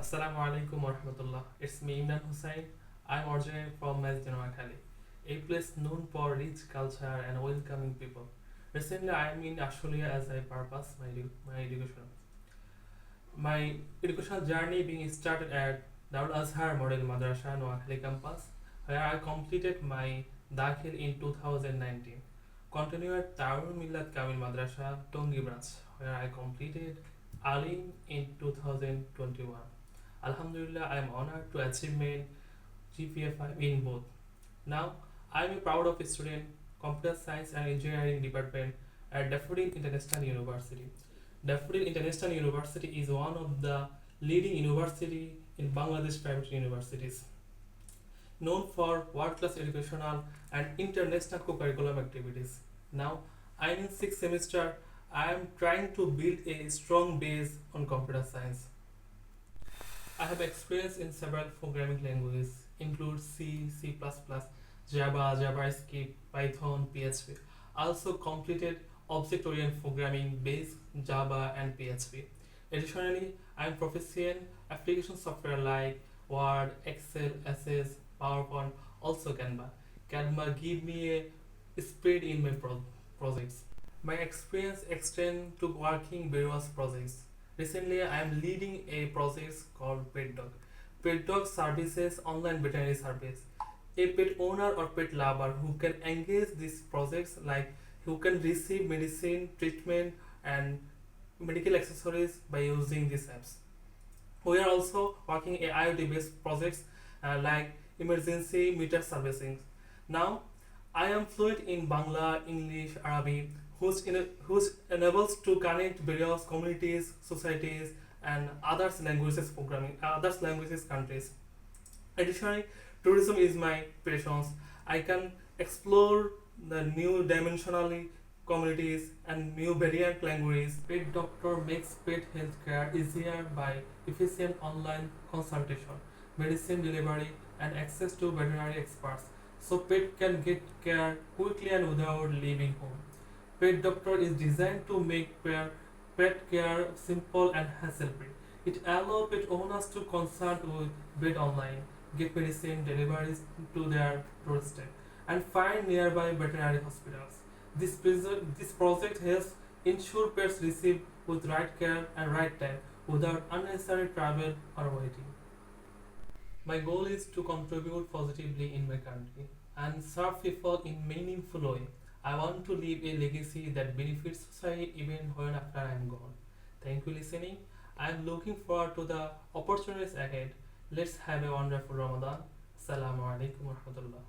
Assalamu Alaikum warahmatullah. It's me Emran Hussain. I'm originally from Masjid, a place known for rich culture and welcoming people. Recently, I am in Australia as I purpose my education. My educational journey being started at Darul Azhar Model Madrasa Noakhali campus, where I completed my Dakhil in 2019. Continued at Darul Millat Kamil Madrasa Tongi branch, where I completed Alim in 2021. Alhamdulillah, I am honored to achieve GPA 5 in both. Now, I am proud of a student, Computer Science and Engineering Department at Daffodil International University. Daffodil International University is one of the leading university in Bangladesh private universities, known for world-class educational and international co-curriculum activities. Now, I am in 6th semester. I am trying to build a strong base on computer science. I have experience in several programming languages, include C, C++, Java, JavaScript, Python, PHP. I also completed object-oriented programming based Java and PHP. Additionally, I am proficient application software like Word, Excel, Access, PowerPoint, also Canva. Canva give me a spread in my projects. My experience extends to working various projects. Recently, I am leading a project called Pet Dog. Pet Dog services online veterinary service. A pet owner or pet lover who can engage these projects, like who can receive medicine, treatment, and medical accessories by using these apps. We are also working a IoT-based projects like emergency meter servicing. Now, I am fluent in Bangla, English, Arabic, which enables to connect various communities, societies, and others languages countries. Additionally, tourism is my passion. I can explore the new dimensionally communities and new variant languages. Pet doctor makes pet healthcare easier by efficient online consultation, medicine delivery, and access to veterinary experts, so pet can get care quickly and without leaving home. Pet doctor is designed to make pet care simple and hassle-free. It allows pet owners to consult with vet online, get medicine deliveries to their doorstep, and find nearby veterinary hospitals. This project helps ensure pets receive with right care and right time without unnecessary travel or waiting. My goal is to contribute positively in my country and serve people in meaningful way. I want to leave a legacy that benefits society even when after I am gone. Thank you listening. I am looking forward to the opportunities ahead. Let's have a wonderful Ramadan. Assalamu Alaikum warahmatullah.